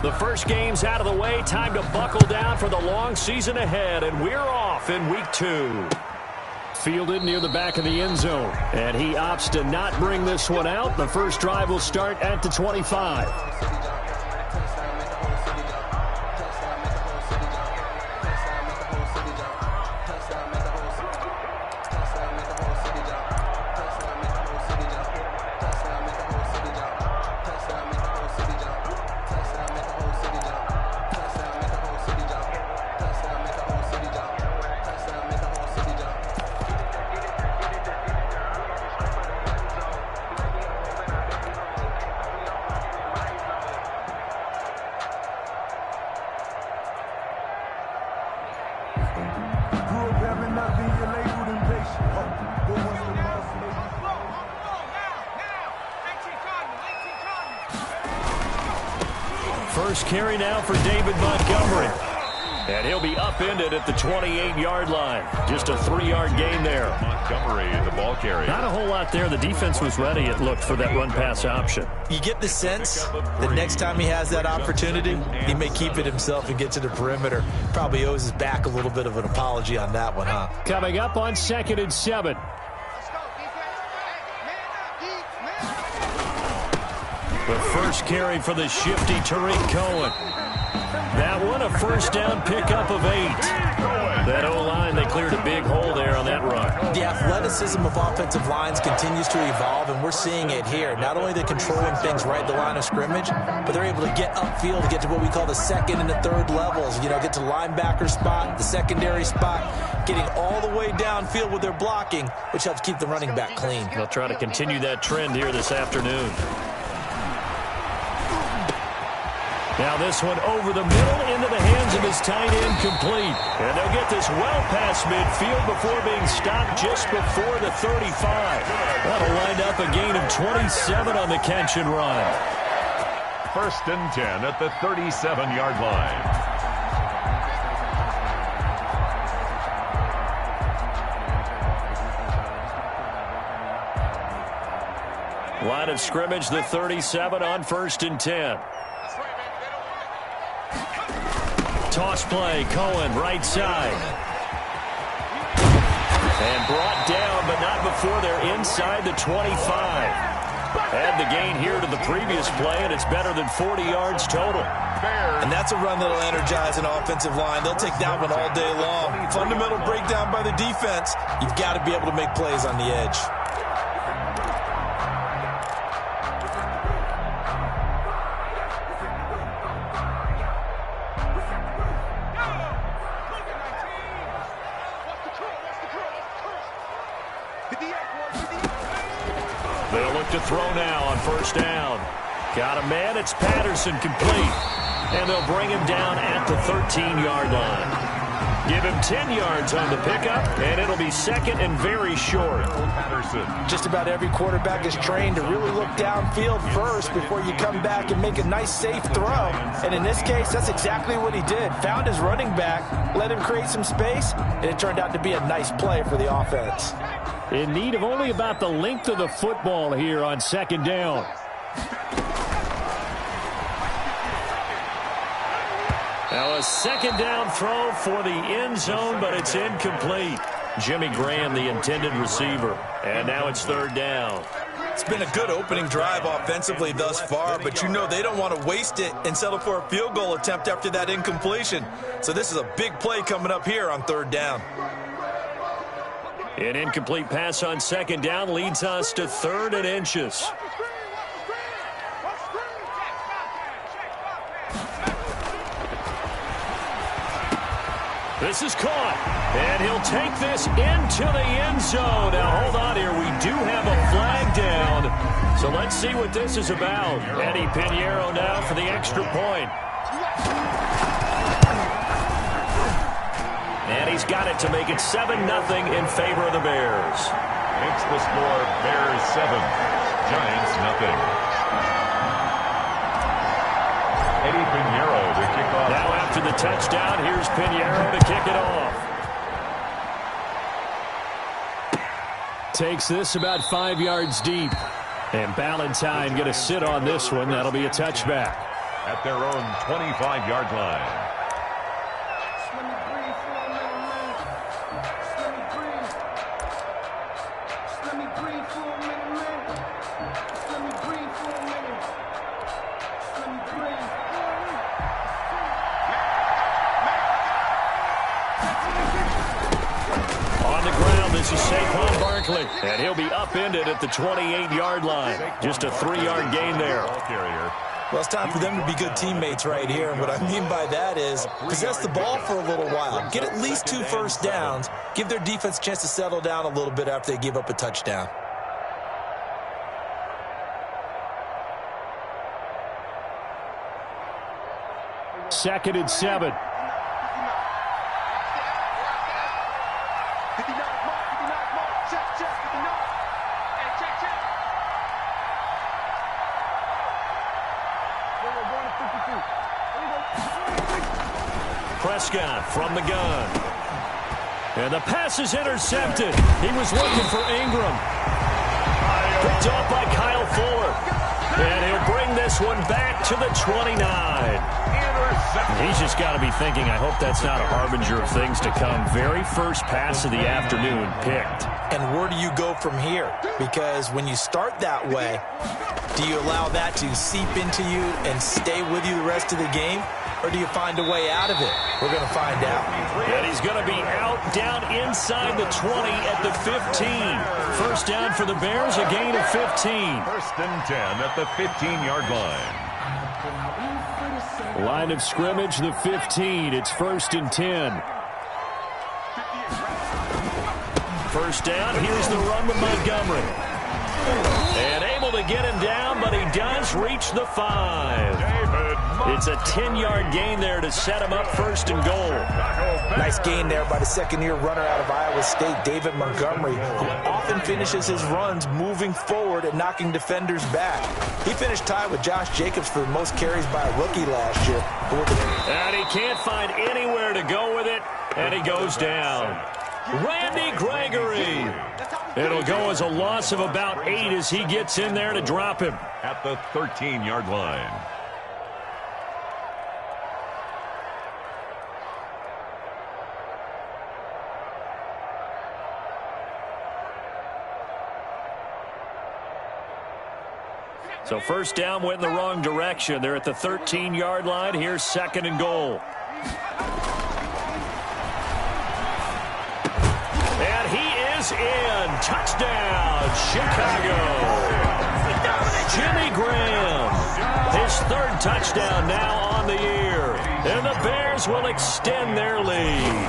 The first game's out of the way. Time to buckle down for the long season ahead, and we're off in week 2. Fielded near the back of the end zone, and he opts to not bring this one out. The first drive will start at the 25. First carry now for David Montgomery. And he'll be upended at the 28-yard line. Just a 3-yard gain there. Montgomery, the ball carrier. Not a whole lot there. The defense was ready, it looked, for that run-pass option. You get the sense that next time he has that opportunity, he may keep it himself and get to the perimeter. Probably owes his back a little bit of an apology on that one, huh? Coming up on 2nd and 7. The first carry for the shifty Tariq Cohen. That one, a first down pickup of 8. That O-line, they cleared a big hole there on that run. The athleticism of offensive lines continues to evolve, and we're seeing it here. Not only they're controlling things right at the line of scrimmage, but they're able to get upfield to get to what we call the second and the third levels. You know, get to linebacker spot, the secondary spot, getting all the way downfield with their blocking, which helps keep the running back clean. They'll try to continue that trend here this afternoon. Now this one over the middle into the hands of his tight end, complete. And they'll get this well past midfield before being stopped just before the 35. That'll wind up a gain of 27 on the catch and run. 1st and 10 at the 37-yard line. Line of scrimmage, the 37 on 1st and 10. Toss play, Cohen, right side. And brought down, but not before they're inside the 25. Add the gain here to the previous play, and it's better than 40 yards total. And that's a run that'll energize an offensive line. They'll take that one all day long. Fundamental breakdown by the defense. You've got to be able to make plays on the edge. They'll look to throw now on 1st down. Got a man, it's Patterson, complete. And they'll bring him down at the 13-yard line. Give him 10 yards on the pickup, and it'll be 2nd and very short. Patterson. Just about every quarterback is trained to really look downfield first before you come back and make a nice, safe throw. And in this case, that's exactly what he did. Found his running back, let him create some space, and it turned out to be a nice play for the offense. In need of only about the length of the football here on 2nd down. Now a 2nd down throw for the end zone, but it's incomplete. Jimmy Graham, the intended receiver. And now it's 3rd down. It's been a good opening drive offensively thus far, but you know they don't want to waste it and settle for a field goal attempt after that incompletion. So this is a big play coming up here on 3rd down. An incomplete pass on 2nd down leads us to 3rd and inches. This is caught, and he'll take this into the end zone. Now, hold on here. We do have a flag down, so let's see what this is about. Eddie Pinheiro now for the extra point. And he's got it to make it 7-0 in favor of the Bears. It's the score, Bears 7, Giants nothing. Eddie Pinheiro to kick off. Now after the touchdown, here's Pinheiro to kick it off. Takes this about 5 yards deep. And Ballantyne going to sit on this one. That'll be a touchback. At their own 25-yard line. And he'll be upended at the 28-yard line. Just a 3-yard gain there. Well, it's time for them to be good teammates right here. And what I mean by that is possess the ball for a little while. Get at least 2 first downs. Give their defense a chance to settle down a little bit after they give up a touchdown. Second and 7. Prescott from the gun. And the pass is intercepted. He was looking for Ingram. Picked off by Kyle Fuller. And he'll bring this one back to the 29. He's just got to be thinking, I hope that's not a harbinger of things to come. Very first pass of the afternoon picked. And where do you go from here? Because when you start that way, do you allow that to seep into you and stay with you the rest of the game? Or do you find a way out of it? We're going to find out. And he's going to be out down inside the 20 at the 15. First down for the Bears, a gain of 15. First and 10 at the 15-yard line. Line of scrimmage, the 15. It's first and 10. First down, here's the run with Montgomery. And able to get him down, but he does reach the 5. It's a 10-yard gain there to set him up first and goal. Nice gain there by the second-year runner out of Iowa State, David Montgomery, who often finishes his runs moving forward and knocking defenders back. He finished tied with Josh Jacobs for the most carries by a rookie last year. And he can't find anywhere to go with it, and he goes down. Randy Gregory. It'll go as a loss of about 8 as he gets in there to drop him. At the 13-yard line. So first down went in the wrong direction. They're at the 13-yard line. Here's second and goal. And he is in. Touchdown, Chicago. Jimmy Graham. His third touchdown now on the year. And the Bears will extend their lead.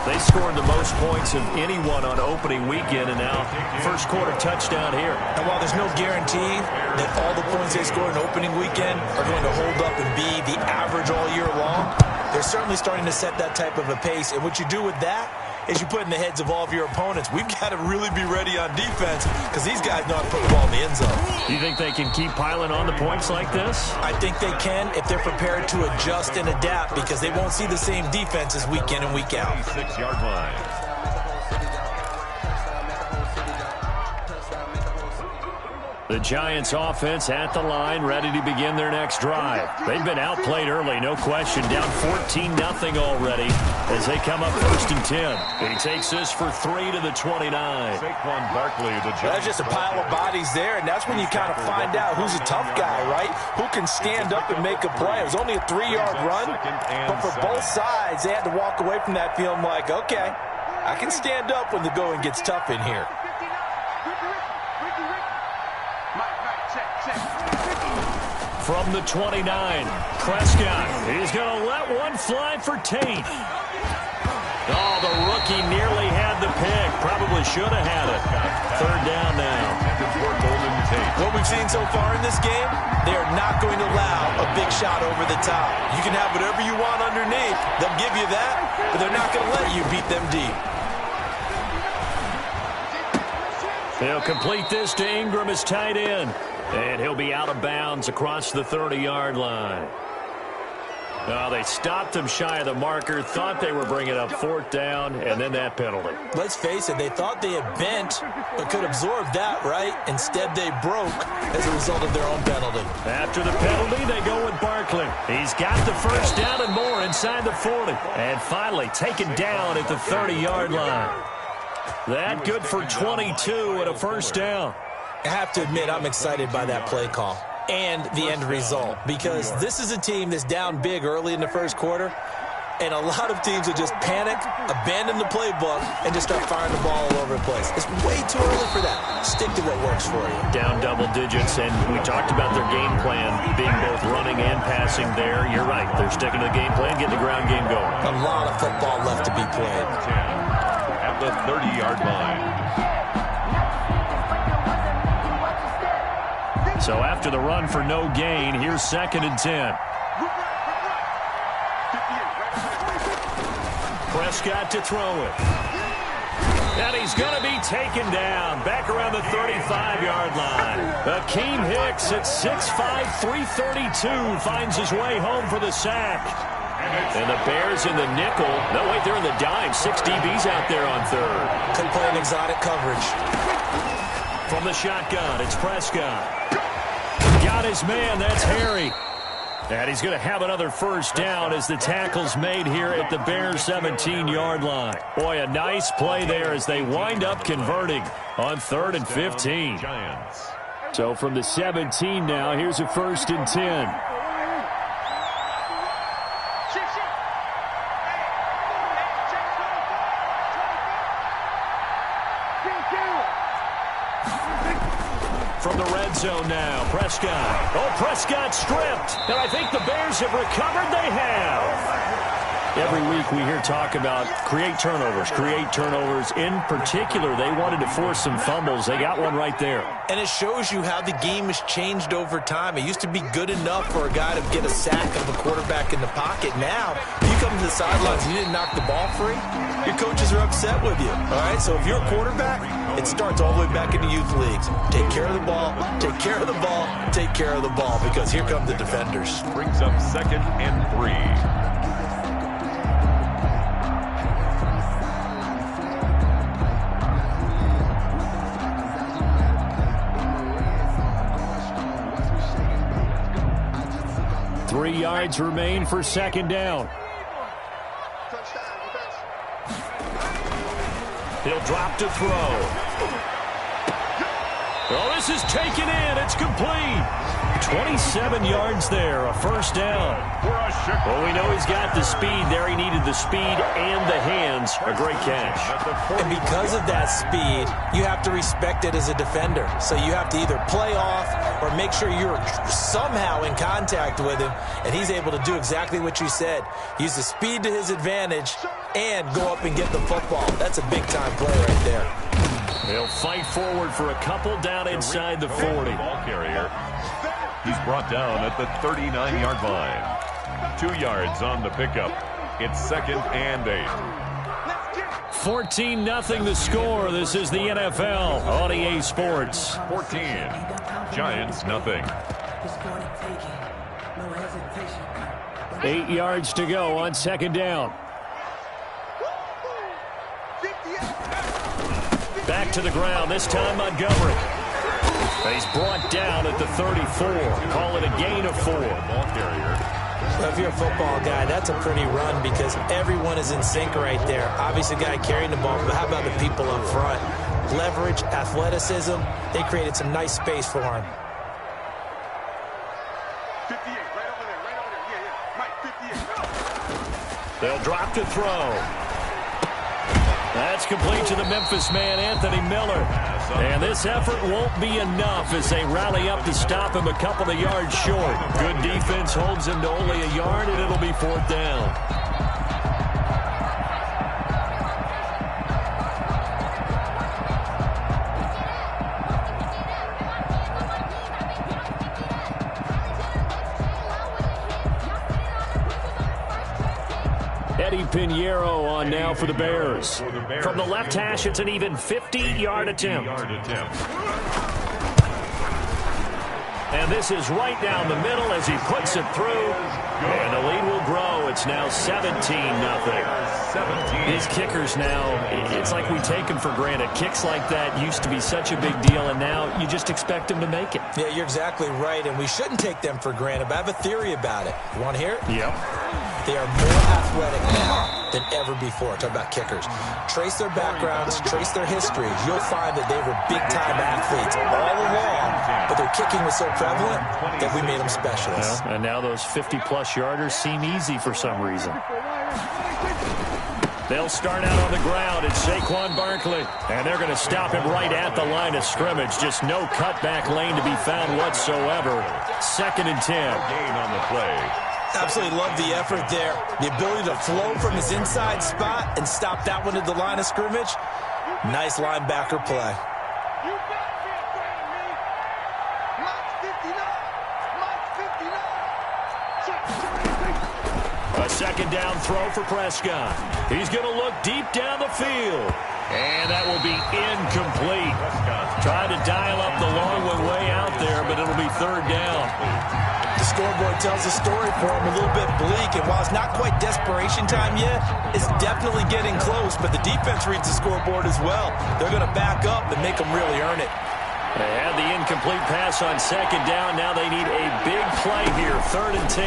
They scored the most points of anyone on opening weekend, and now first quarter touchdown here. And while there's no guarantee that all the points they score in opening weekend are going to hold up and be the average all year long, they're certainly starting to set that type of a pace. And what you do with that is you put in the heads of all of your opponents, we've got to really be ready on defense because these guys know how to put the ball in the end zone. You think they can keep piling on the points like this? I think they can if they're prepared to adjust and adapt because they won't see the same defenses week in and week out. 6-yard line. The Giants offense at the line, ready to begin their next drive. They've been outplayed early, no question. Down 14-0 already as they come up first and 10. He takes this for 3 to the 29. Saquon Barkley, the Giants. That's just a pile of bodies there, and that's when you kind of find out who's a tough guy, right? Who can stand up and make a play. It was only a 3-yard run, but for both sides, they had to walk away from that feeling like, okay, I can stand up when the going gets tough in here. From the 29, Prescott. He's going to let one fly for Tate. Oh, the he nearly had the pick. Probably should have had it. Third down now. What we've seen so far in this game, they are not going to allow a big shot over the top. You can have whatever you want underneath. They'll give you that, but they're not going to let you beat them deep. He'll complete this to Ingram as tight end. And he'll be out of bounds across the 30-yard line. Oh, they stopped him shy of the marker, thought they were bringing up fourth down, and then that penalty. Let's face it, they thought they had bent, but could absorb that, right? Instead, they broke as a result of their own penalty. After the penalty, they go with Barkley. He's got the first down and more inside the 40. And finally taken down at the 30-yard line. That good for 22 and a first down. I have to admit, I'm excited by that play call and the end result, because this is a team that's down big early in the first quarter, and a lot of teams will just panic, abandon the playbook, and just start firing the ball all over the place. It's way too early for that. Stick to what works for you. Down double digits, and we talked about their game plan being both running and passing there. You're right. They're sticking to the game plan, getting the ground game going. A lot of football left to be played. At the 30-yard line. So after the run for no gain, here's 2nd and 10. Prescott to throw it. And he's going to be taken down back around the 35-yard line. Akeem Hicks at 6'5", 332 finds his way home for the sack. And the Bears in the nickel. No, wait, they're in the dime. 6 DBs out there on third. Could play an exotic coverage. From the shotgun, it's Prescott. Got his man, that's Harry. And he's going to have another first down as the tackle's made here at the Bears 17-yard line. Boy, a nice play there as they wind up converting on 3rd and 15. So from the 17 now, here's a 1st and 10. From the red zone now, Prescott. Oh, Prescott stripped. And I think the Bears have recovered. They have. Every week we hear talk about create turnovers. In particular, they wanted to force some fumbles. They got one right there. And it shows you how the game has changed over time. It used to be good enough for a guy to get a sack of a quarterback in the pocket. Now, you come to the sidelines and you didn't knock the ball free, your coaches are upset with you. All right, so if you're a quarterback, it starts all the way back in the youth leagues. Take care of the ball, take care of the ball, take care of the ball, because here come the defenders. Brings up 2nd and 3. 3 yards remain for 2nd down. He'll drop to throw. Oh, this is taken in. It's complete. 27 yards there, a first down. Well, we know he's got the speed there. He needed the speed and the hands. A great catch. And because of that speed, you have to respect it as a defender. So you have to either play off or make sure you're somehow in contact with him, and he's able to do exactly what you said. Use the speed to his advantage and go up and get the football. That's a big-time play right there. He'll fight forward for a couple down inside the 40. Ball carrier. He's brought down at the 39-yard line. 2 yards on the pickup. It's 2nd and 8. 14-0 the score. This is the NFL on EA Sports. 14. Giants nothing. 8 yards to go on 2nd down. Back to the ground, this time Montgomery. He's brought down at the 34. Call it a gain of 4. Ball carrier. So if you're a football guy, that's a pretty run because everyone is in sync right there. Obviously, the guy carrying the ball, but how about the people up front? Leverage, athleticism, they created some nice space for him. 58, right over there. Yeah. Mike, 58. They'll drop to throw. That's complete to the Memphis man, Anthony Miller. And this effort won't be enough as they rally up to stop him a couple of yards short. Good defense holds him to only a yard, and it'll be 4th down. Eddie Pinheiro on now for the Bears. From the left hash, it's an even 50-yard attempt. And this is right down the middle as he puts it through. And the lead will grow. It's now 17-0. These kickers now, it's like we take them for granted. Kicks like that used to be such a big deal, and now you just expect them to make it. Yeah, you're exactly right, and we shouldn't take them for granted, but I have a theory about it. You want to hear it? Yep. They are more athletic now than ever before. Talk about kickers. Trace their backgrounds, trace their histories. You'll find that they were big-time athletes all along, but their kicking was so prevalent that we made them specialists. Well, and now those 50-plus yarders seem easy for some reason. They'll start out on the ground. It's Saquon Barkley. And they're going to stop him right at the line of scrimmage. Just no cutback lane to be found whatsoever. 2nd and 10. Gain on the play. Absolutely love the effort there. The ability to flow from his inside spot and stop that one at the line of scrimmage. Nice linebacker play. A 2nd down throw for Prescott. He's going to look deep down the field. And that will be incomplete. Trying to dial up the long one way out there, but it'll be 3rd down. The scoreboard tells a story for him, a little bit bleak, and while it's not quite desperation time yet, it's definitely getting close, but the defense reads the scoreboard as well. They're going to back up and make them really earn it. They had the incomplete pass on 2nd down. Now they need a big play here, 3rd and 10.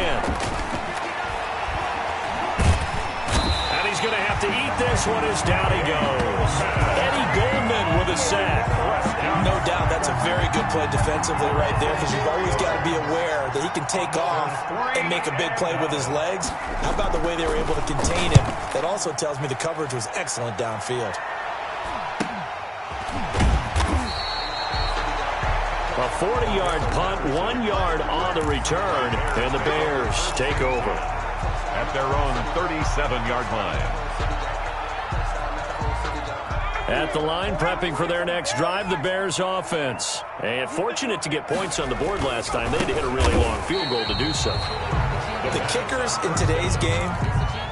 And he's going to have to eat this one as down he goes. Eddie Goldman with a sack. No doubt that's a very good play defensively right there, because you've always got to be aware that he can take off and make a big play with his legs. How about the way they were able to contain him? That also tells me the coverage was excellent downfield. A 40-yard punt, 1 yard on the return, and the Bears take over. At their own 37-yard line. At the line, prepping for their next drive, the Bears offense. And fortunate to get points on the board last time. They had to hit a really long field goal to do so. The kickers in today's game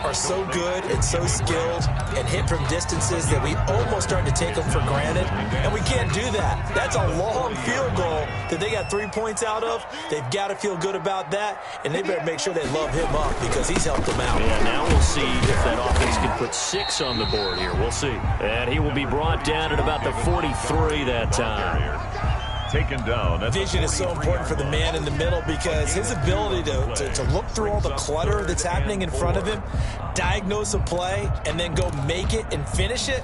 are so good and so skilled and hit from distances that we almost start to take them for granted, and we can't do that. That's a long field goal that they got 3 points out of. They've got to feel good about that, and they better make sure they love him up because he's helped them out. Yeah, now we'll see if that offense can put 6 on the board here. We'll see. And he will be brought down at about the 43 that time. Taken down. Vision is so important for the man in the middle because his ability to look through all the clutter that's happening in front of him, diagnose a play, and then go make it and finish it,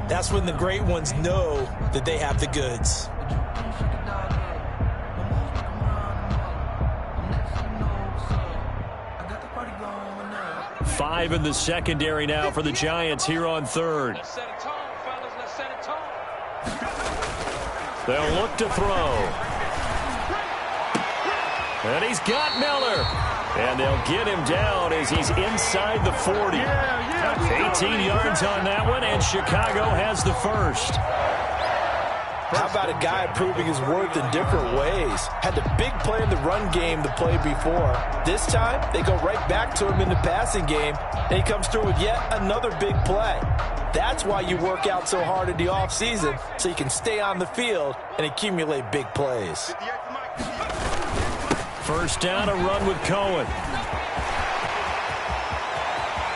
that's when the great ones know that they have the goods. Five in the secondary now for the Giants here on 3rd. They'll look to throw. And he's got Miller. And they'll get him down as he's inside the 40. 18 yards on that one, and Chicago has the first. How about a guy proving his worth in different ways? Had the big play in the run game the play before. This time, they go right back to him in the passing game, and he comes through with yet another big play. That's why you work out so hard in the offseason, so you can stay on the field and accumulate big plays. First down, a run with Cohen.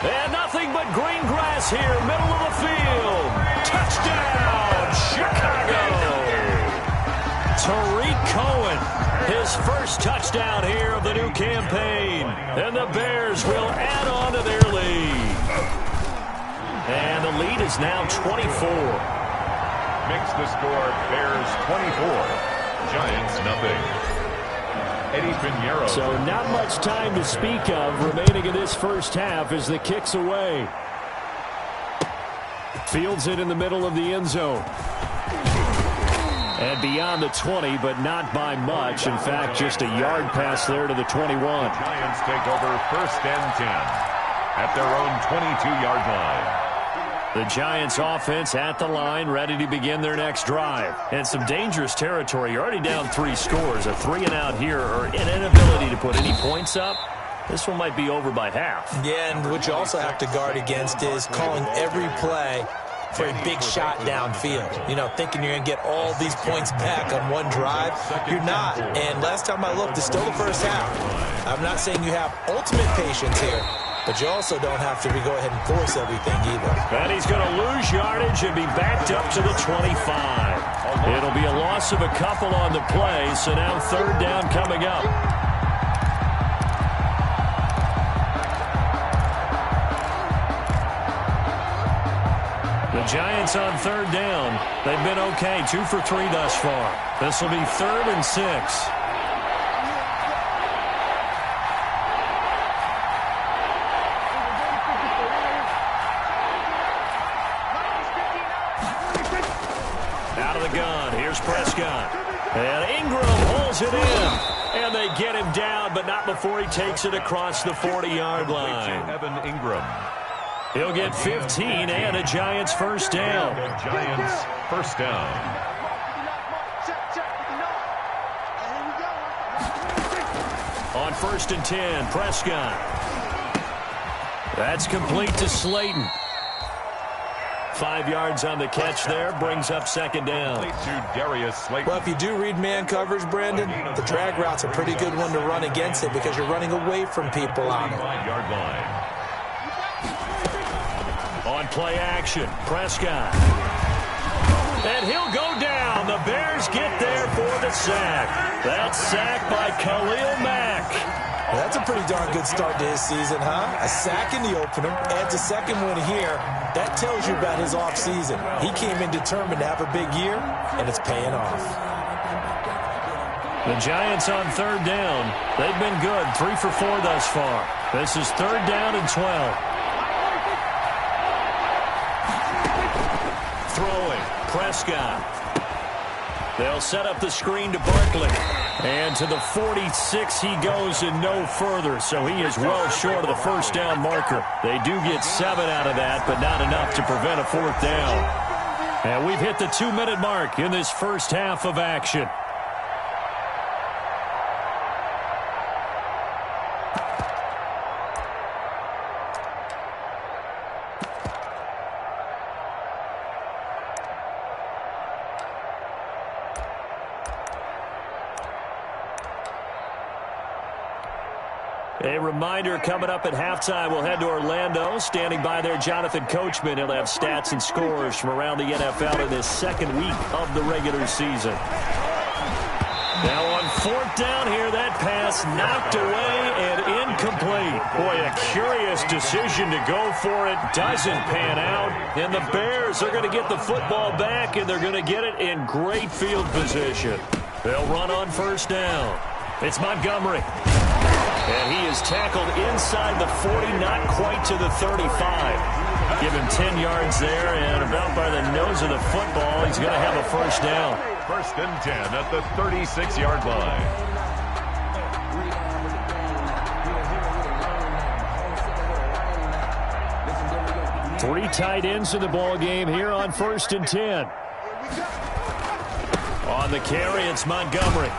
And nothing but green grass here, middle of the field. Touchdown, Chicago! Tariq Cohen, his first touchdown here of the new campaign. And the Bears will add on to their lead. And the lead is now 24. Makes the score Bears 24. Giants nothing. Eddie Pinheiro. So not much time to speak of remaining in this first half as the kick's away. Fields it in the middle of the end zone. And beyond the 20, but not by much. In fact, just a yard pass there to the 21. Giants take over 1st and 10 at their own 22-yard line. The Giants offense at the line, ready to begin their next drive. And some dangerous territory. You're already down 3 scores. A 3-and-out here, or an inability to put any points up, This one might be over by half. Yeah, and what you also have to guard against is calling every play for a big shot downfield. You know, thinking you're going to get all these points back on one drive. You're not. And last time I looked, it's still the first half. I'm not saying you have ultimate patience here, but you also don't have to go ahead and force everything either. And he's going to lose yardage and be backed up to the 25. It'll be a loss of a couple on the play, so now third down coming up. The Giants on third down. They've been okay, 2 for 3 thus far. This will be 3rd and 6. Out of the gun, here's Prescott. And Ingram pulls it in. And they get him down, but not before he takes it across the 40-yard line. Evan Ingram. He'll get 15 and a Giants first down. Giants first down. On 1st and 10, Prescott. That's complete to Slayton. 5 yards on the catch there, brings up 2nd down. To Darius Slayton. Well, if you do read man coverage, Brandon, the drag route's a pretty good one to run against it because you're running away from people on it. 5-yard line. On play action, Prescott. And he'll go down. The Bears get there for the sack. That's sacked by Khalil Mack. Well, that's a pretty darn good start to his season, huh? A sack in the opener, adds a second one here. That tells you about his offseason. He came in determined to have a big year, and it's paying off. The Giants on third down. They've been good, 3 for 4 thus far. This is 3rd down and 12. Throwing, Prescott. They'll set up the screen to Barkley. And to the 46 he goes and no further, so he is well short of the first down marker. They do get 7 out of that, but not enough to prevent a 4th down. And we've hit the 2-minute mark in this first half of action. A reminder, coming up at halftime, we'll head to Orlando. Standing by there, Jonathan Coachman. He'll have stats and scores from around the NFL in this 2nd week of the regular season. Now on 4th down here, that pass knocked away and incomplete. Boy, a curious decision to go for it. Doesn't pan out. And the Bears are going to get the football back, and they're going to get it in great field position. They'll run on 1st down. It's Montgomery. And he is tackled inside the 40, not quite to the 35. Give him 10 yards there, and about by the nose of the football, he's going to have a first down. 1st and 10 at the 36-yard line. Three tight ends in the ball game here on 1st and 10. On the carry, it's Montgomery.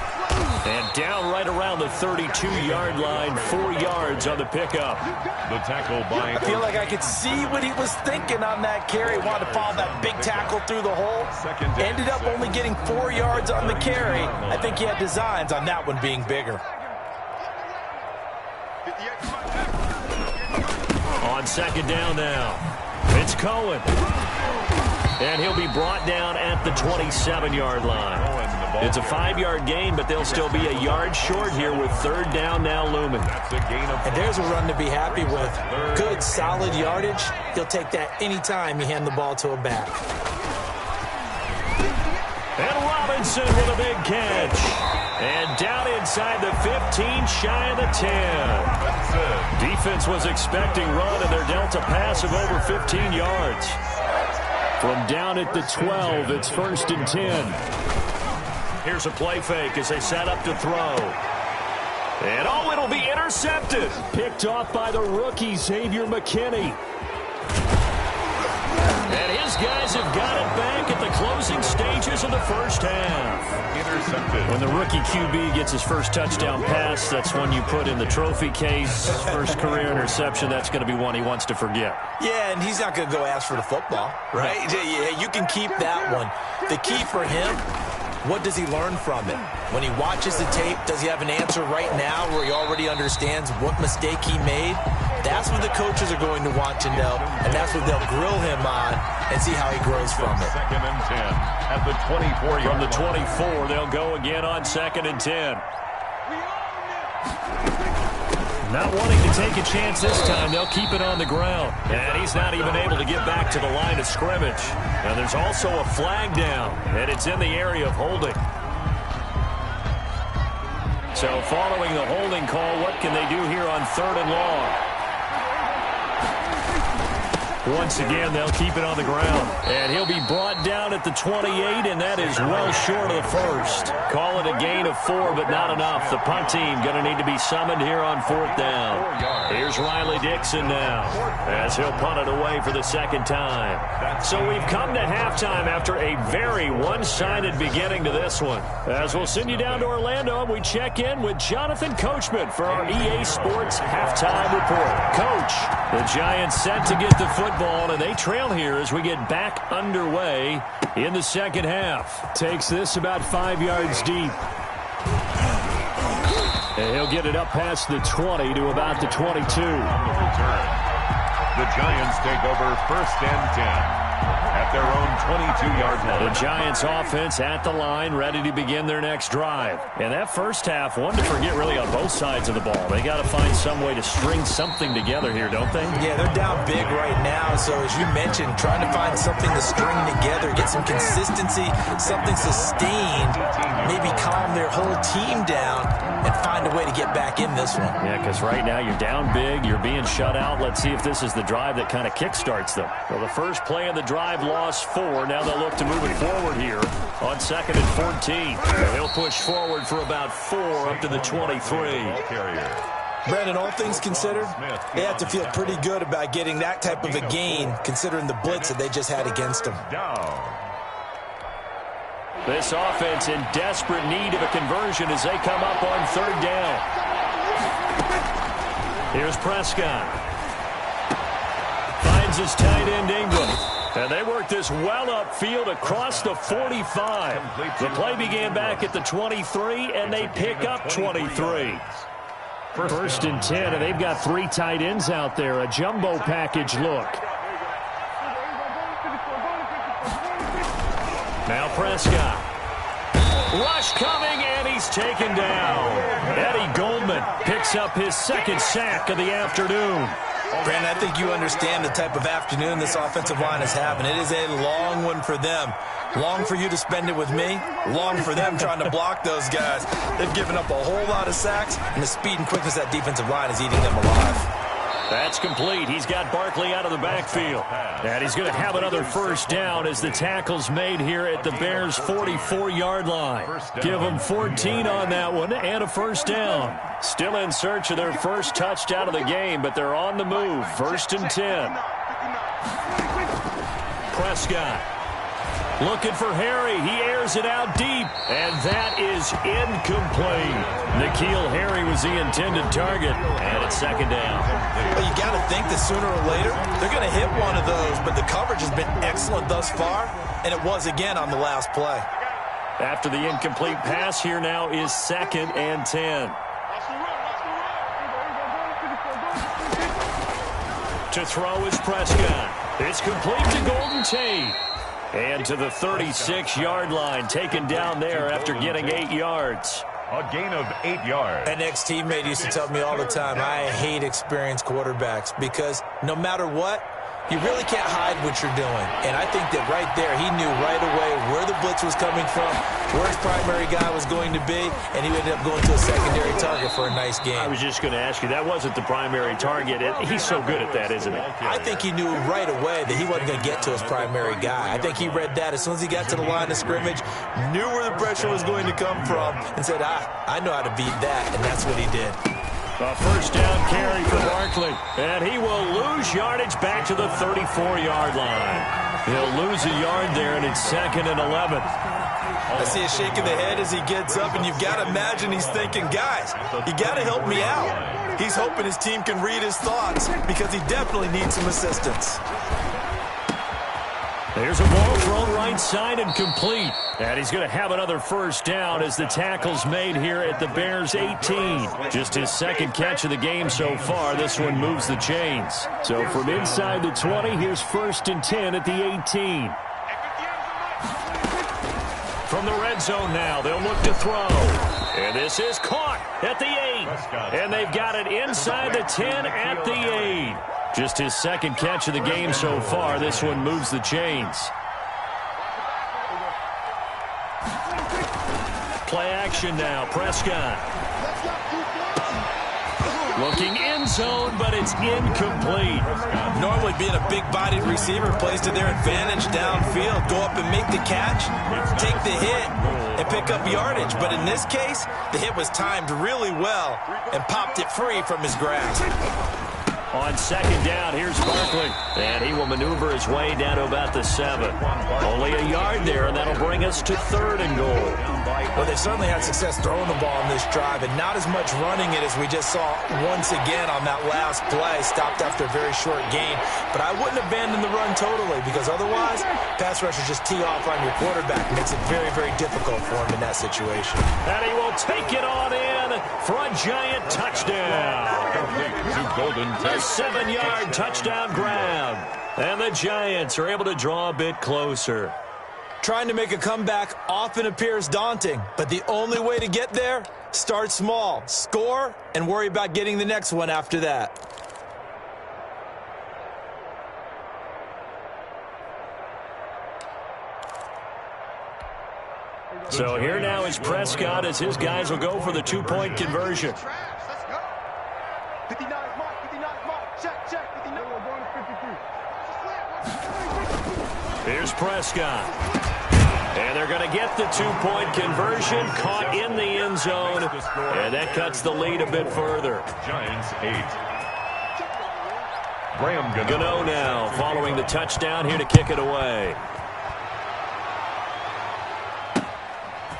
And down right around the 32-yard line, 4 yards on the pickup. The tackle by... I feel like I could see what he was thinking on that carry. Wanted to follow that big tackle through the hole. Ended up only getting 4 yards on the carry. I think he had designs on that one being bigger. On 2nd down now, it's Cohen. And he'll be brought down at the 27-yard line. It's a 5-yard gain, but they'll still be a yard short here with 3rd down now looming. And there's a run to be happy with. Good, solid yardage. He'll take that anytime you hand the ball to a back. And Robinson with a big catch. And down inside the 15, shy of the 10. Defense was expecting run, and they're dealt a pass of over 15 yards. From down at the 12, it's 1st and 10. Here's a play fake as they set up to throw. And oh, it'll be intercepted. Picked off by the rookie, Xavier McKinney. And his guys have got it back at the closing stages of the first half. Intercepted. When the rookie QB gets his first touchdown pass, that's one you put in the trophy case. First career interception, that's going to be one he wants to forget. Yeah, and he's not going to go ask for the football, right? Yeah, you can keep that one. The key for him, what does he learn from it? When he watches the tape, does he have an answer right now where he already understands what mistake he made? That's what the coaches are going to want to know, and that's what they'll grill him on and see how he grows from it. Second and 10 at the 24-yard From the line. 24, they'll go again on 2nd and 10. Not wanting to take a chance this time, they'll keep it on the ground. And he's not even able to get back to the line of scrimmage. And there's also a flag down, and it's in the area of holding. So following the holding call, what can they do here on 3rd and long? Once again, they'll keep it on the ground. And he'll be brought down at the 28, and that is well short of the first. Call it a gain of 4, but not enough. The punt team going to need to be summoned here on 4th down. Here's Riley Dixon now, as he'll punt it away for the second time. So we've come to halftime after a very one-sided beginning to this one. As we'll send you down to Orlando, we check in with Jonathan Coachman for our EA Sports Halftime Report. Coach, the Giants set to get the football, and they trail here as we get back underway in the second half. Takes this about 5 yards deep. And he'll get it up past the 20 to about the 22. The Giants take over 1st and 10 at their own 22-yard line. The Giants offense at the line, ready to begin their next drive. And that first half, one to forget really on both sides of the ball. They got to find some way to string something together here, don't they? Yeah, they're down big right now. So as you mentioned, trying to find something to string together, get some consistency, something sustained, maybe calm their whole team down and find a way to get back in this one. Yeah, because right now you're down big, you're being shut out. Let's see if this is the drive that kind of kickstarts them. Well, the first play of the drive lost 4. Now they'll look to move it forward here on 2nd and 14. And they'll push forward for about 4 up to the 23. Brandon, all things considered, they have to feel pretty good about getting that type of a gain considering the blitz that they just had against them. This offense in desperate need of a conversion as they come up on 3rd down. Here's Prescott. Finds his tight end Ingram. And they work this well upfield across the 45. The play began back at the 23, and they pick up 23. 1st and 10, and they've got 3 tight ends out there. A jumbo package look. Now Prescott. Rush coming, and he's taken down. Eddie Goldman picks up his 2nd sack of the afternoon. Brandon, I think you understand the type of afternoon this offensive line is having. It is a long one for them. Long for you to spend it with me. Long for them trying to block those guys. They've given up a whole lot of sacks, and the speed and quickness of that defensive line is eating them alive. That's complete. He's got Barkley out of the backfield. And he's going to have another first down as the tackle's made here at the Bears' 44-yard line. Give them 14 on that one and a first down. Still in search of their first touchdown of the game, but they're on the move. 1st and 10. Prescott. Looking for Harry. He airs it out deep. And that is incomplete. N'Keal Harry was the intended target. And it's 2nd down. Well, you got to think that sooner or later, they're going to hit one of those. But the coverage has been excellent thus far. And it was again on the last play. After the incomplete pass, here now is 2nd and 10. To throw is Prescott. It's complete to Golden Tate. And to the 36-yard line, taken down there after getting 8 yards. A gain of 8 yards. An ex-teammate used to tell me all the time, I hate experienced quarterbacks because no matter what, you really can't hide what you're doing. And I think that right there, he knew right away where the blitz was coming from, where his primary guy was going to be, and he ended up going to a secondary target for a nice game. I was just going to ask you, that wasn't the primary target. He's so good at that, isn't he? I think he knew right away that he wasn't going to get to his primary guy. I think he read that as soon as he got to the line of scrimmage, knew where the pressure was going to come from, and said, I know how to beat that, and that's what he did. A first down carry for Barkley. And he will lose yardage back to the 34-yard line. He'll lose a yard there, and it's 2nd and 11. I see him shaking the head as he gets up, and you've got to imagine he's thinking, guys, you got to help me out. He's hoping his team can read his thoughts because he definitely needs some assistance. There's a ball thrown right side and complete. And he's going to have another first down as the tackle's made here at the Bears' 18. Just his second catch of the game so far. This one moves the chains. So from inside the 20, here's 1st and 10 at the 18. From the red zone now, they'll look to throw. And this is caught at the 8. And they've got it inside the 10 at the 8. Just his second catch of the game so far. This one moves the chains. Play action now. Prescott. Looking end zone, but it's incomplete. Normally being a big-bodied receiver plays to their advantage downfield. Go up and make the catch, take the hit, and pick up yardage. But in this case, the hit was timed really well and popped it free from his grasp. On second down, here's Barkley. And he will maneuver his way down to about the 7. Only a yard there, and that'll bring us to 3rd and goal. Well, they certainly had success throwing the ball on this drive, and not as much running it as we just saw once again on that last play. Stopped after a very short gain. But I wouldn't abandon the run totally, because otherwise, pass rushers just tee off on your quarterback. Makes it very, very difficult for him in that situation. And he will take it on in for a giant touchdown. A 7-yard touchdown grab. And the Giants are able to draw a bit closer. Trying to make a comeback often appears daunting, but the only way to get there, start small, score, and worry about getting the next one after that. So here now is Prescott as his guys will go for the 2-point conversion. Let's go. 59 mark, 59 mark. Check, 59. Here's Prescott. And they're going to get the 2-point conversion, caught in the end zone, and that cuts the lead a bit further. Giants 8. Graham Gano now following the touchdown here to kick it away.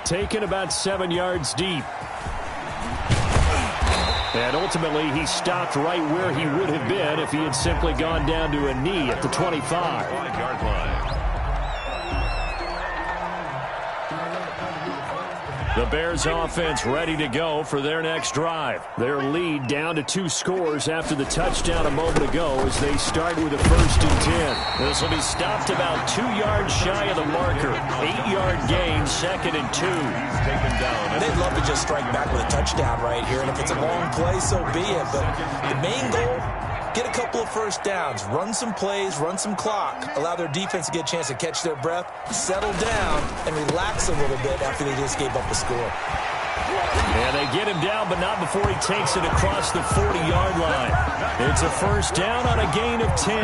Taken about 7 yards deep. And ultimately, he stopped right where he would have been if he had simply gone down to a knee at the 25. 5-yard line. The Bears offense ready to go for their next drive. Their lead down to 2 scores after the touchdown a moment ago as they start with a 1st and 10. This will be stopped about 2 yards shy of the marker. 8-yard gain, 2nd and 2. Taken down. They'd love to just strike back with a touchdown right here, and if it's a long play, so be it. But the main goal, get a couple of first downs, run some plays, run some clock, allow their defense to get a chance to catch their breath, settle down, and relax a little bit after they just gave up a score. And they get him down, but not before he takes it across the 40-yard line. It's a first down on a gain of 10.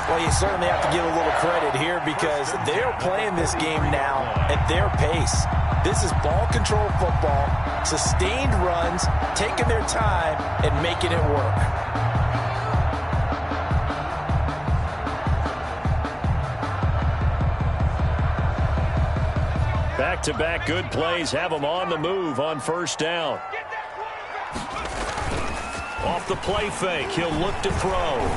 Well, you certainly have to give a little credit here because they're playing this game now at their pace. This is ball control football, sustained runs, taking their time, and making it work. Back-to-back good plays have him on the move on first down. Off the play fake, he'll look to throw.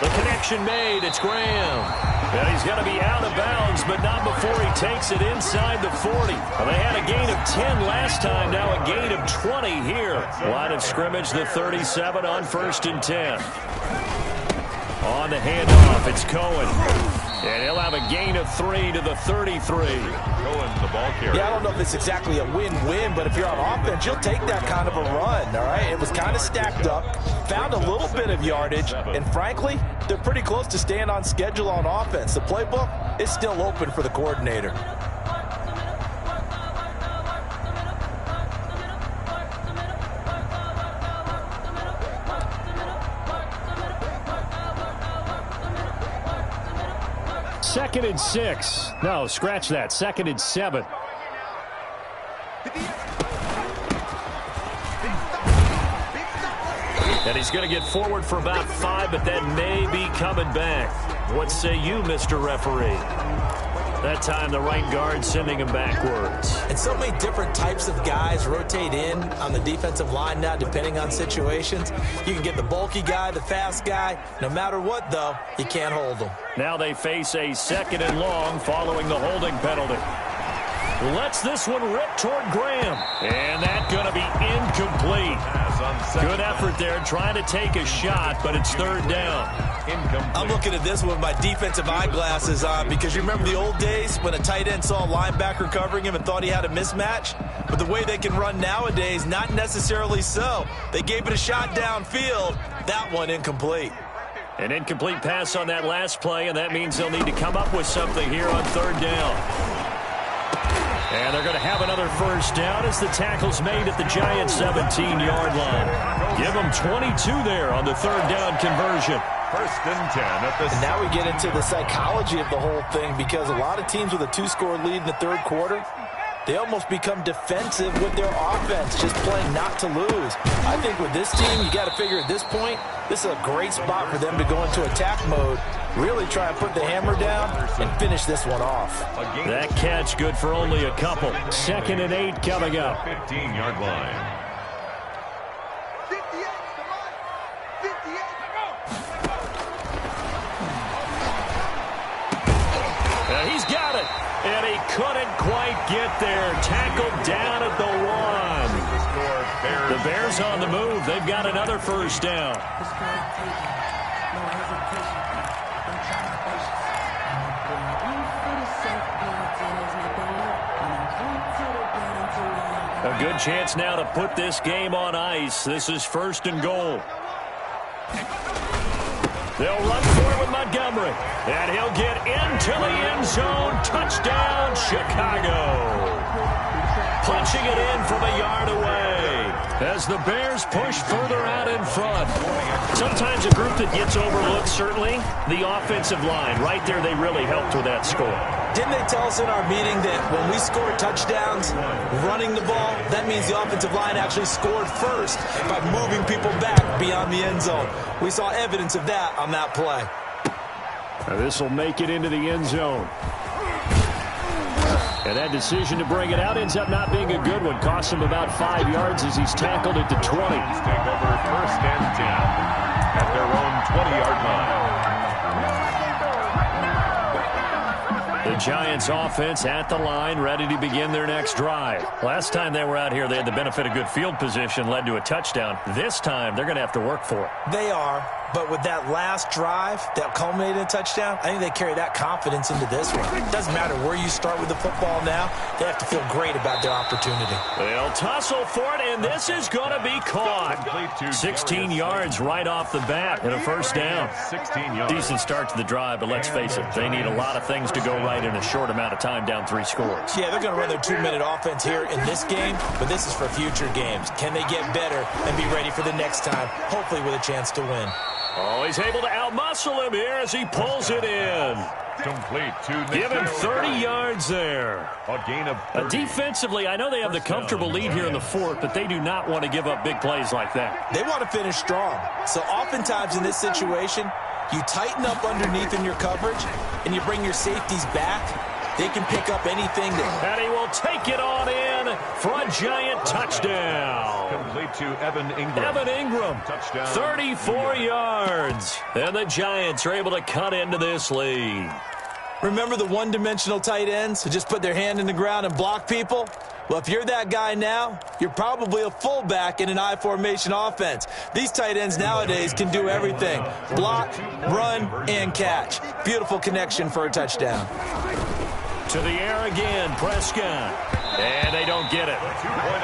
The connection made, it's Graham. And he's going to be out of bounds, but not before he takes it inside the 40. Well, they had a gain of 10 last time, now a gain of 20 here. Line of scrimmage, the 37 on 1st and 10. On the handoff, it's Cohen. And he'll have a gain of 3 to the 33. Cohen, the ball carrier. Yeah, I don't know if it's exactly a win-win, but if you're on offense, you'll take that kind of a run, all right? It was kind of stacked up, found a little bit of yardage, and frankly, they're pretty close to staying on schedule on offense. The playbook is still open for the coordinator. Second and 6. No, scratch that. 2nd and 7. And he's going to get forward for about 5, but that may be coming back. What say you, Mr. Referee? That time the right guard sending him backwards. And so many different types of guys rotate in on the defensive line now, depending on situations. You can get the bulky guy, the fast guy. No matter what, though, you can't hold them. Now they face a 2nd and long following the holding penalty. Lets this one rip toward Graham. And that's going to be incomplete. Good effort there trying to take a shot, but it's 3rd down. I'm looking at this with my defensive eyeglasses on because you remember the old days when a tight end saw a linebacker covering him and thought he had a mismatch? But the way they can run nowadays, not necessarily so. They gave it a shot downfield. That one incomplete. An incomplete pass on that last play, and that means they'll need to come up with something here on 3rd down. And they're going to have another 1st down as the tackle's made at the Giants' 17-yard line. Give them 22 there on the 3rd down conversion. 1st and 10 at the... And now we get into the psychology of the whole thing because a lot of teams with a 2-score lead in the 3rd quarter, they almost become defensive with their offense, just playing not to lose. I think with this team, you got to figure at this point, this is a great spot for them to go into attack mode, really try and put the hammer down and finish this one off. That catch good for only a couple. 2nd and 8 coming up. 15-yard line. 58, come on. 58, go. He's got it. And he couldn't quite get there. Tackled down at the 1. The Bears on the move. They've got another 1st down. A good chance now to put this game on ice. This is 1st and goal. They'll run for it with Montgomery. And he'll get into the end zone. Touchdown, Chicago. Punching it in from a yard away as the Bears push further out in front. Sometimes a group that gets overlooked, certainly, the offensive line. Right there, they really helped with that score. Didn't they tell us in our meeting that when we score touchdowns running the ball, that means the offensive line actually scored first by moving people back beyond the end zone? We saw evidence of that on that play. This will make it into the end zone. And that decision to bring it out ends up not being a good one. Costs him about 5 yards as he's tackled at the 20. Take over 1st and 10 at their own 20-yard line. The Giants offense at the line, ready to begin their next drive. Last time they were out here, they had the benefit of good field position, led to a touchdown. This time, they're going to have to work for it. They are, but with that last drive that culminated in a touchdown, I think they carry that confidence into this one. It doesn't matter where you start with the football now. They have to feel great about their opportunity. They'll tussle for it, and this is going to be caught. 16 yards right off the bat and a 1st down. 16 yards. Decent start to the drive, but let's face it, they need a lot of things to go right in a short amount of time, down 3 scores. Yeah, they're going to run their 2-minute offense here in this game, but this is for future games. Can they get better and be ready for the next time, hopefully with a chance to win? Oh, he's able to outmuscle him here as he pulls it in. Complete to Give him 30 yards there. A gain of 30. Defensively, I know they have the comfortable lead here in the 4th, but they do not want to give up big plays like that. They want to finish strong. So oftentimes in this situation, you tighten up underneath in your coverage, and you bring your safeties back. They can pick up anything. And he will take it on in for a Giant touchdown. Complete to Evan Ingram. Evan Ingram, Touchdown. 34 yards. And the Giants are able to cut into this lead. Remember the one-dimensional tight ends who just put their hand in the ground and block people? Well, if you're that guy now, you're probably a fullback in an I-formation offense. These tight ends nowadays can do everything. Block, run, and catch. Beautiful connection for a touchdown. To the air again, Prescott. And they don't get it.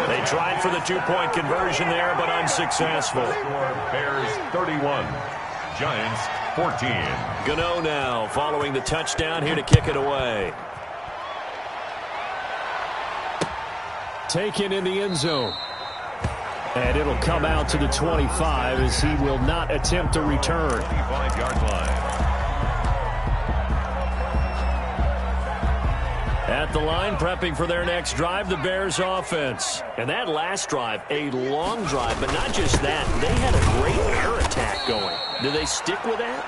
They tried for the 2-point conversion there, but unsuccessful. Bears 31, Giants 14. Gano now following the touchdown here to kick it away. Taken in the end zone. And it'll come out to the 25 as he will not attempt to return. 25-yard line. At the line, prepping for their next drive, the Bears offense. And that last drive, a long drive, but not just that. They had a great air attack going. Do they stick with that?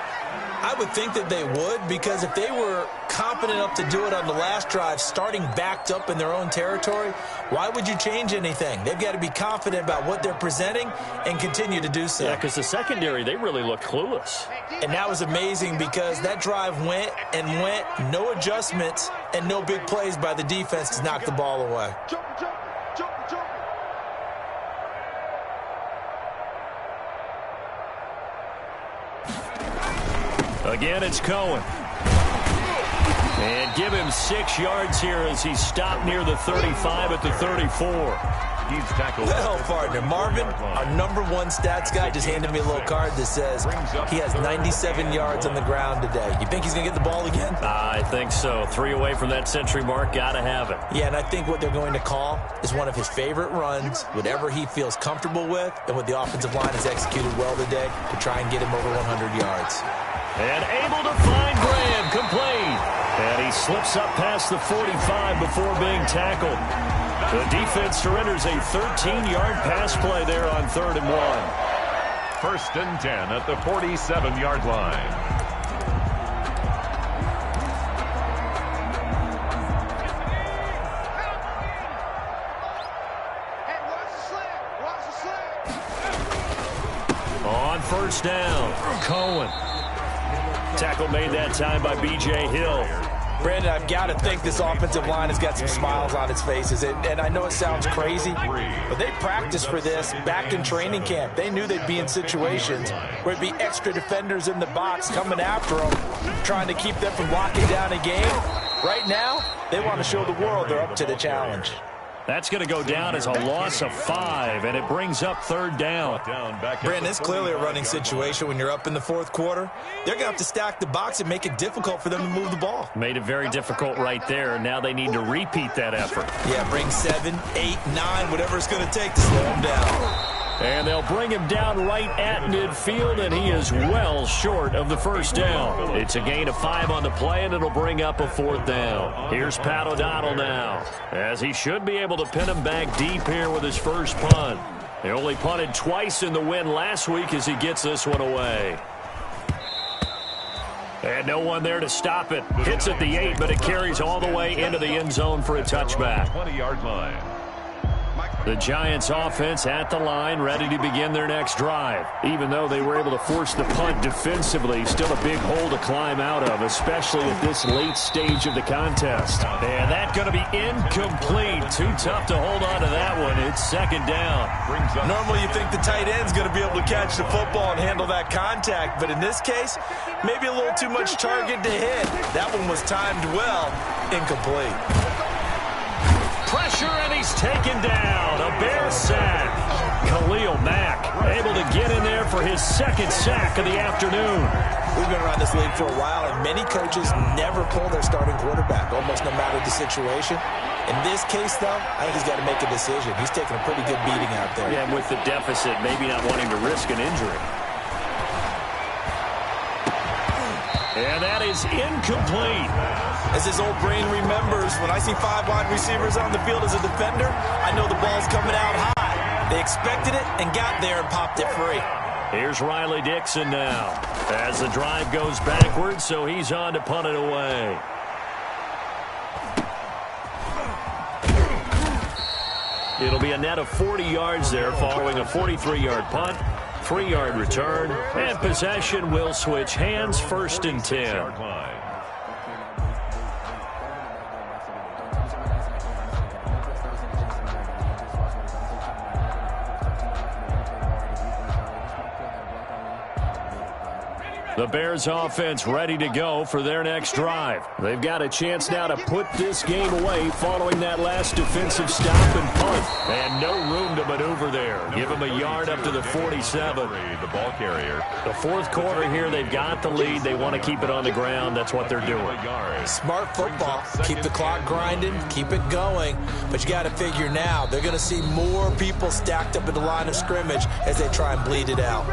I would think that they would, because if they were confident enough to do it on the last drive, starting backed up in their own territory. Why would you change anything? They've got to be confident about what they're presenting and continue to do so. Yeah, because the secondary, they really look clueless. And that was amazing because that drive went and went, no adjustments and no big plays by the defense to knock the ball away. Again, it's Cohen. And give him 6 yards here as he's stopped near the 35 at the 34. He's tackled. Well, partner, Marvin, our #1 stats guy, just handed me a little card that says he has 97 yards on the ground today. You think he's going to get the ball again? I think so. 3 away from that century mark. Got to have it. Yeah, and I think what they're going to call is one of his favorite runs, whatever he feels comfortable with, and what the offensive line has executed well today to try and get him over 100 yards. And able to find Graham, complete. And he slips up past the 45 before being tackled. The defense surrenders a 13-yard pass play there on 3rd and 1. 1st and 10 at the 47-yard line. On 1st down, Cohen. Tackle made that time by B.J. Hill. Brandon, I've got to think this offensive line has got some smiles on its faces. And I know it sounds crazy, but they practiced for this back in training camp. They knew they'd be in situations where it'd be extra defenders in the box coming after them, trying to keep them from locking down a game. Right now, they want to show the world they're up to the challenge. That's going to go down as a loss of 5, and it brings up 3rd down. Brandon, it's clearly a running situation when you're up in the 4th quarter. They're going to have to stack the box and make it difficult for them to move the ball. Made it very difficult right there. Now they need to repeat that effort. Yeah, bring 7, 8, 9, whatever it's going to take to slow them down. And they'll bring him down right at midfield, and he is well short of the 1st down. It's a gain of 5 on the play, and it'll bring up a 4th down. Here's Pat O'Donnell now, as he should be able to pin him back deep here with his first punt. They only punted twice in the win last week as he gets this one away. And no one there to stop it. Hits at the 8, but it carries all the way into the end zone for a touchback. 20-yard line. The Giants offense at the line, ready to begin their next drive. Even though they were able to force the punt defensively, still a big hole to climb out of, especially at this late stage of the contest. And that's going to be incomplete. Too tough to hold on to that one. It's 2nd down. Normally you think the tight end's going to be able to catch the football and handle that contact, but in this case, maybe a little too much target to hit. That one was timed well, incomplete. Pressure, and he's taken down. A Bear sack. Khalil Mack able to get in there for his 2nd sack of the afternoon. We've been around this league for a while, and many coaches never pull their starting quarterback, almost no matter the situation. In this case, though, I think he's got to make a decision. He's taking a pretty good beating out there. Yeah, with the deficit, maybe not wanting to risk an injury. And that is incomplete. As his old brain remembers, when I see 5 wide receivers on the field as a defender, I know the ball's coming out high. They expected it and got there and popped it free. Here's Riley Dixon now as the drive goes backwards, so he's on to punt it away. It'll be a net of 40 yards there following a 43-yard punt, 3-yard return, and possession will switch hands. 1st and 10. The Bears offense ready to go for their next drive. They've got a chance now to put this game away following that last defensive stop and punt. And no room to maneuver there. Give them a yard up to the 47. The ball carrier. The 4th quarter here, they've got the lead. They want to keep it on the ground. That's what they're doing. Smart football. Keep the clock grinding. Keep it going. But you got to figure now, they're going to see more people stacked up at the line of scrimmage as they try and bleed it out.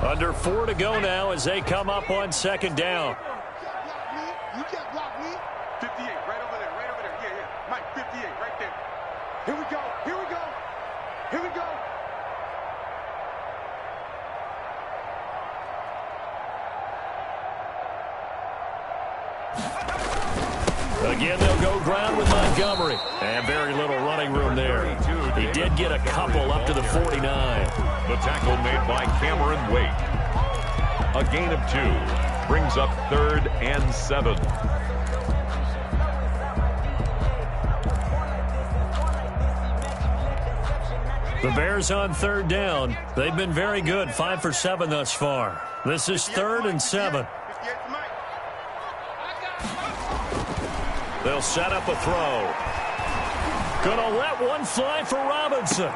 Under 4 to go now as they come up on 2nd down. You can't block me. 58, right over there, right over there. Yeah, yeah. Mike, 58, right Here we go. Here we go. Here we go. Again, they'll go ground with Montgomery. And very little running room there. He did get a couple up to the 49. The tackle made by Cameron Wake. A gain of 2 brings up 3rd and 7. The Bears on 3rd down. They've been very good, 5 for 7 thus far. This is 3rd and 7. They'll set up a throw. Gonna let one fly for Robinson.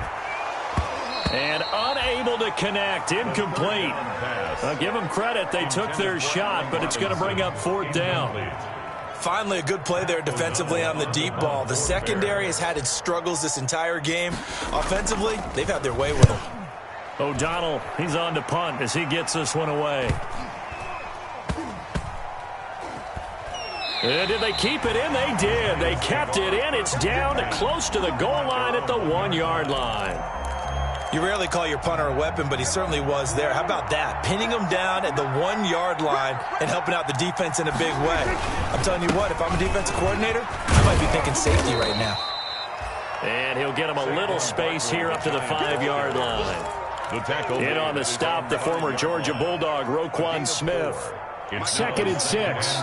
And unable to connect. Incomplete. I'll give them credit. They took their shot, but it's going to bring up 4th down. Finally, a good play there defensively on the deep ball. The secondary has had its struggles this entire game. Offensively, they've had their way with them. O'Donnell, he's on to punt as he gets this one away. And did they keep it in? They did. They kept it in. It's down close to the goal line at the 1-yard line. You rarely call your punter a weapon, but he certainly was there. How about that? Pinning him down at the 1-yard line and helping out the defense in a big way. I'm telling you what, if I'm a defensive coordinator, I might be thinking safety right now. And he'll get him a little space here up to the 5-yard line. The tackle in on the stop, the former Georgia Bulldog, Roquan Smith. 2nd and 6.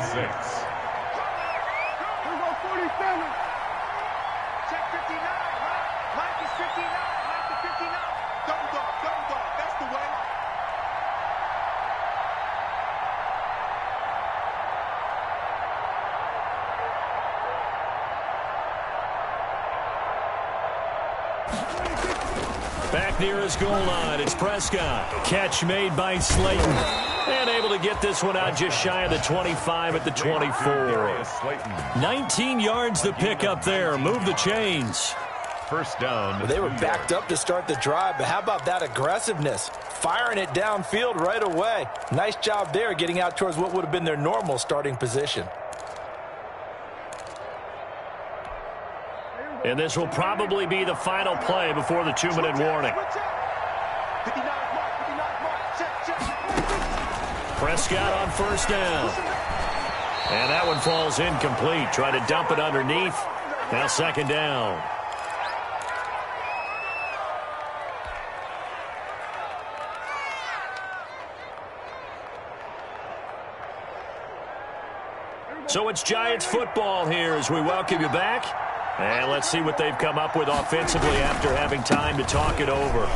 Back near his goal line, it's Prescott. Catch made by Slayton. And able to get this one out just shy of the 25 at the 24. 19 yards to pick up there. Move the chains. First down. Well, they were backed up to start the drive, but how about that aggressiveness? Firing it downfield right away. Nice job there getting out towards what would have been their normal starting position. And this will probably be the final play before the 2-minute warning. Prescott on first down. And that one falls incomplete. Try to dump it underneath. Now 2nd down. So it's Giants football here as we welcome you back. And let's see what they've come up with offensively after having time to talk it over.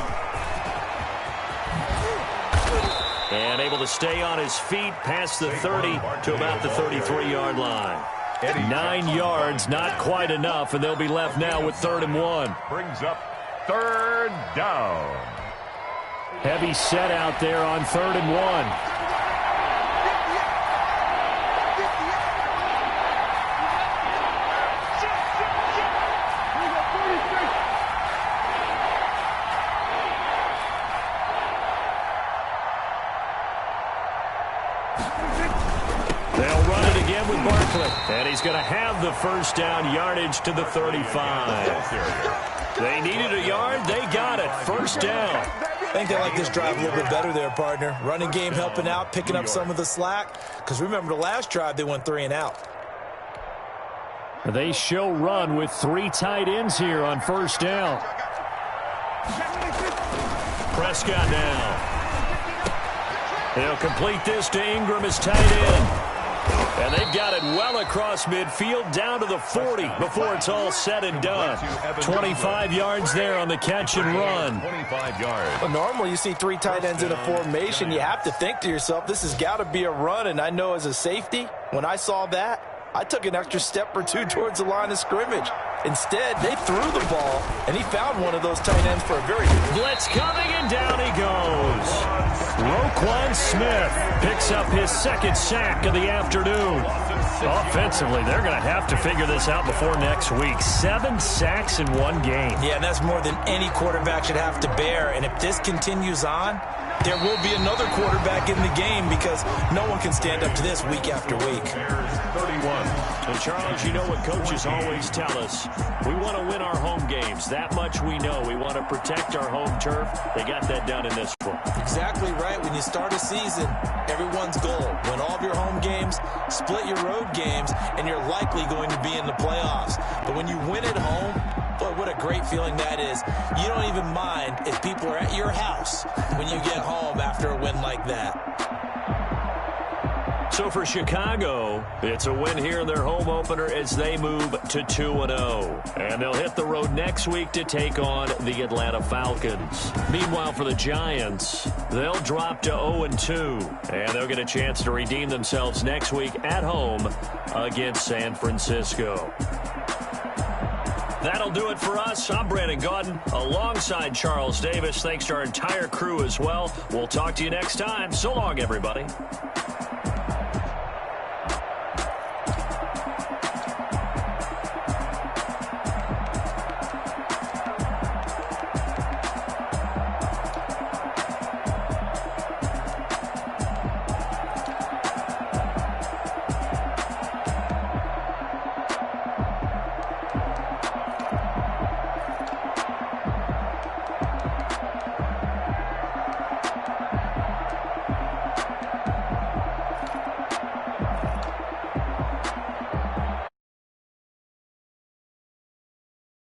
And able to stay on his feet past the 30 to about the 33-yard line. 9 yards, not quite enough, and they'll be left now with 3rd and 1. Brings up 3rd down. Heavy set out there on 3rd and 1. And he's going to have the first down, yardage to the 35. They needed a yard. They got it. First down. I think they like this drive a little bit better there, partner. Running game helping out, picking up some of the slack. Because remember the last drive, they went 3 and out. They show run with 3 tight ends here on first down. Prescott now. They'll complete this to Ingram as tight end. And they've got it well across midfield down to the 40 before it's all said and done. 25 yards there on the catch and run. 25 yards. Well, normally you see 3 tight ends in a formation. You have to think to yourself, this has got to be a run. And I know as a safety, when I saw that, I took an extra step or 2 towards the line of scrimmage. Instead, they threw the ball, and he found one of those tight ends for a very good blitz coming, and down he goes. Roquan Smith picks up his 2nd sack of the afternoon. Offensively, they're going to have to figure this out before next week. 7 sacks in 1 game. Yeah, and that's more than any quarterback should have to bear. And if this continues on, there will be another quarterback in the game because no one can stand up to this week after week. 31. And Charles, you know what coaches always tell us. We want to win our home games. That much we know. We want to protect our home turf. They got that done in this one. Exactly right. When you start a season, everyone's goal, win all of your home games, split your road games, and you're likely going to be in the playoffs. But when you win at home, boy, what a great feeling that is. You don't even mind if people are at your house when you get home after a win like that. So for Chicago, it's a win here in their home opener as they move to 2-0. And they'll hit the road next week to take on the Atlanta Falcons. Meanwhile, for the Giants, they'll drop to 0-2. And they'll get a chance to redeem themselves next week at home against San Francisco. That'll do it for us. I'm Brandon Gaudin alongside Charles Davis. Thanks to our entire crew as well. We'll talk to you next time. So long, everybody.